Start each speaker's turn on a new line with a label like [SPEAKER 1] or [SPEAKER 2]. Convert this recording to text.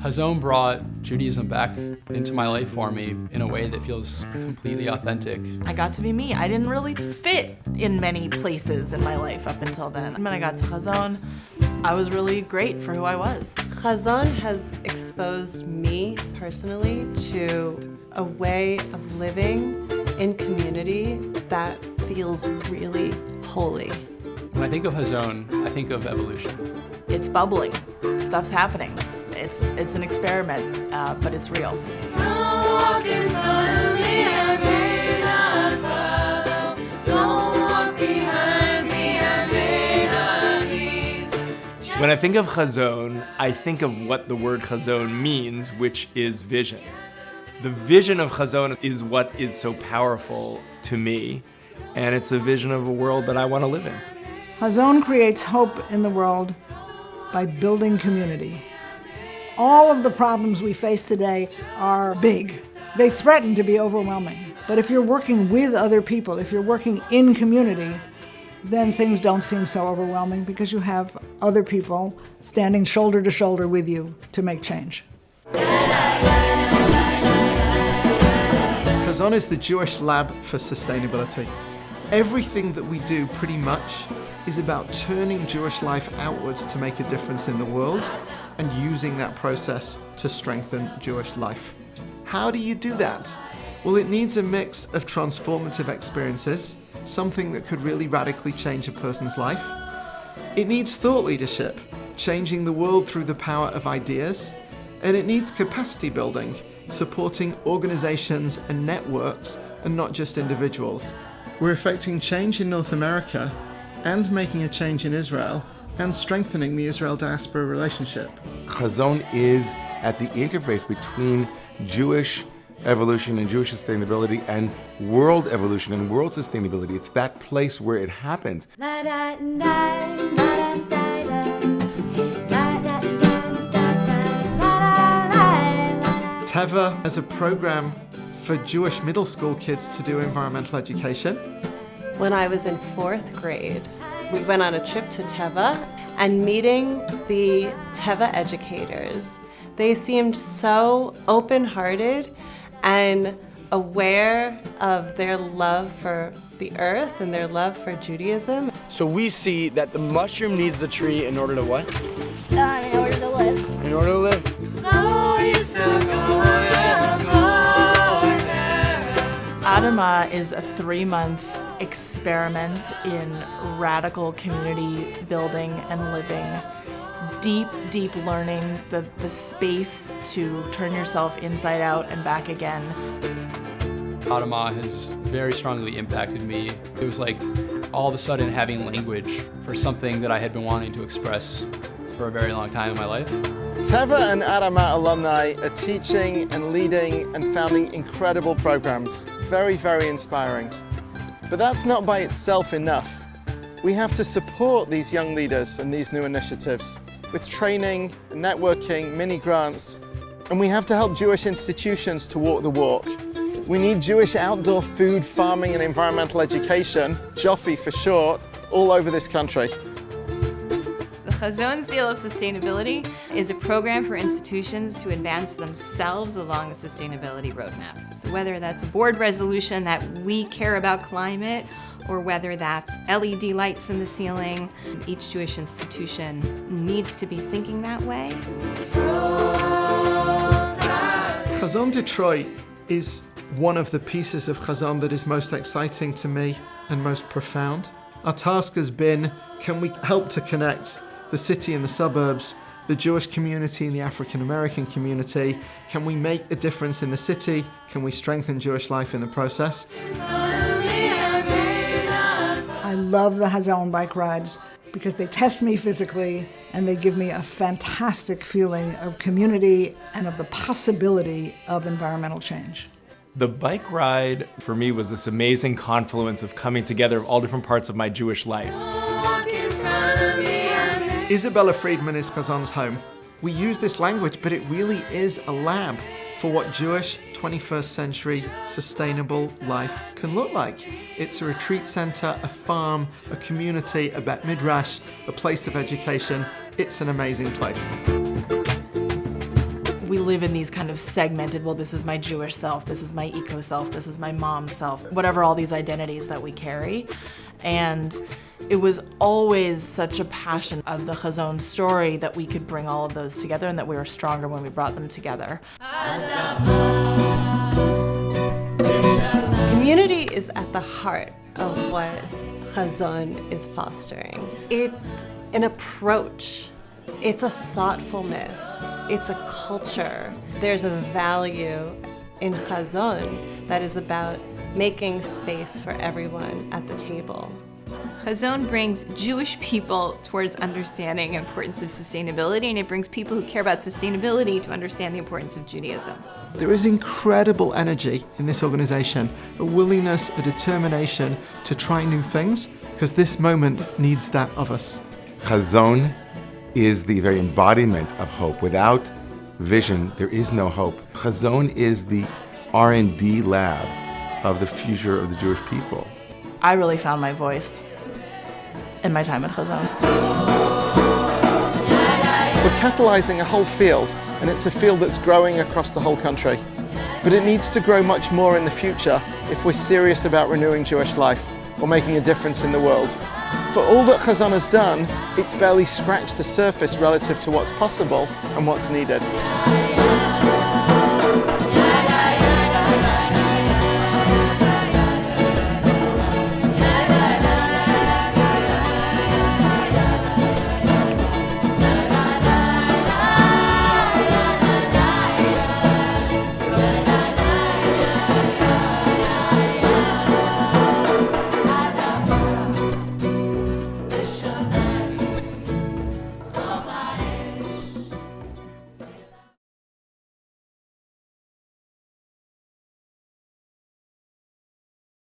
[SPEAKER 1] Hazon brought Judaism back into my life for me in a way that feels completely authentic.
[SPEAKER 2] I got to be me. I didn't really fit in many places in my life up until then. When I got to Hazon, I was really great for who I was.
[SPEAKER 3] Hazon has exposed me personally to a way of living in community that feels really holy.
[SPEAKER 1] When I think of Hazon, I think of evolution.
[SPEAKER 2] It's bubbling. Stuff's happening. It's an experiment, but it's real.
[SPEAKER 4] Don't walk in front of me, I may not follow. Don't walk behind me, I may not lead.
[SPEAKER 5] When I think of Hazon, I think of what the word Hazon means, which is vision. The vision of Hazon is what is so powerful to me, and it's a vision of a world that I want to live in.
[SPEAKER 6] Hazon creates hope in the world by building community. All of the problems we face today are big. They threaten to be overwhelming. But if you're working with other people, if you're working in community, then things don't seem so overwhelming because you have other people standing shoulder to shoulder with you to make change.
[SPEAKER 7] Hazon is the Jewish lab for sustainability. Everything that we do pretty much is about turning Jewish life outwards to make a difference in the world and using that process to strengthen Jewish life. How do you do that? Well, it needs a mix of transformative experiences, something that could really radically change a person's life. It needs thought leadership, changing the world through the power of ideas. And it needs capacity building, supporting organizations and networks and not just individuals. We're affecting change in North America and making a change in Israel and strengthening the Israel-diaspora relationship.
[SPEAKER 8] Hazon is at the interface between Jewish evolution and Jewish sustainability and world evolution and world sustainability. It's that place where it happens.
[SPEAKER 7] Teva has a program for Jewish middle school kids to do environmental education.
[SPEAKER 3] When I was in 4th grade, we went on a trip to Teva, and meeting the Teva educators, they seemed so open-hearted and aware of their love for the earth and their love for Judaism.
[SPEAKER 5] So we see that the mushroom needs the tree in order to what?
[SPEAKER 9] In order to live.
[SPEAKER 5] In order to live.
[SPEAKER 4] No, you still go there.
[SPEAKER 2] Adama is a 3-month experiment in radical community building and living, deep learning, the space to turn yourself inside out and back again.
[SPEAKER 1] Adama has very strongly impacted me. It was like all of a sudden having language for something that I had been wanting to express for a very long time in my life.
[SPEAKER 7] Teva and Adama alumni are teaching and leading and founding incredible programs. Very, very inspiring. But that's not by itself enough. We have to support these young leaders and these new initiatives with training, networking, mini grants, and we have to help Jewish institutions to walk the walk. We need Jewish outdoor food, farming and environmental education, JOFI for short, all over this country.
[SPEAKER 10] The Hazon Seal of Sustainability is a program for institutions to advance themselves along a sustainability roadmap. So whether that's a board resolution that we care about climate, or whether that's LED lights in the ceiling, each Jewish institution needs to be thinking that way.
[SPEAKER 7] Hazon Detroit is one of the pieces of Hazon that is most exciting to me and most profound. Our task has been, can we help to connect the city and the suburbs, the Jewish community and the African American community? Can we make a difference in the city? Can we strengthen Jewish life in the process?
[SPEAKER 6] I love the Hazon bike rides because they test me physically and they give me a fantastic feeling of community and of the possibility of environmental change.
[SPEAKER 5] The bike ride for me was this amazing confluence of coming together of all different parts of my Jewish life.
[SPEAKER 7] Isabella Friedman is Hazon's home. We use this language, but it really is a lab for what Jewish 21st century sustainable life can look like. It's a retreat center, a farm, a community, a bet midrash, a place of education. It's an amazing place.
[SPEAKER 2] we live in these kind of segmented, well, this is my Jewish self, this is my eco self, this is my mom self, whatever all these identities that we carry. And it was always such a passion of the Hazon story that we could bring all of those together and that we were stronger when we brought them together.
[SPEAKER 3] Community is at the heart of what Hazon is fostering. It's an approach. It's a thoughtfulness. It's a culture. There's a value in Hazon that is about making space for everyone at the table.
[SPEAKER 10] Hazon brings Jewish people towards understanding the importance of sustainability, and it brings people who care about sustainability to understand the importance of Judaism.
[SPEAKER 7] There is incredible energy in this organization, a willingness, a determination to try new things, because this moment needs that of us.
[SPEAKER 8] Hazon is the very embodiment of hope. Without vision, there is no hope. Hazon is the R&D lab of the future of the Jewish people.
[SPEAKER 2] I really found my voice in my time at Hazon.
[SPEAKER 7] We're catalyzing a whole field, and it's a field that's growing across the whole country. But it needs to grow much more in the future if we're serious about renewing Jewish life or making a difference in the world. For all that Hazon has done, it's barely scratched the surface relative to what's possible and what's needed.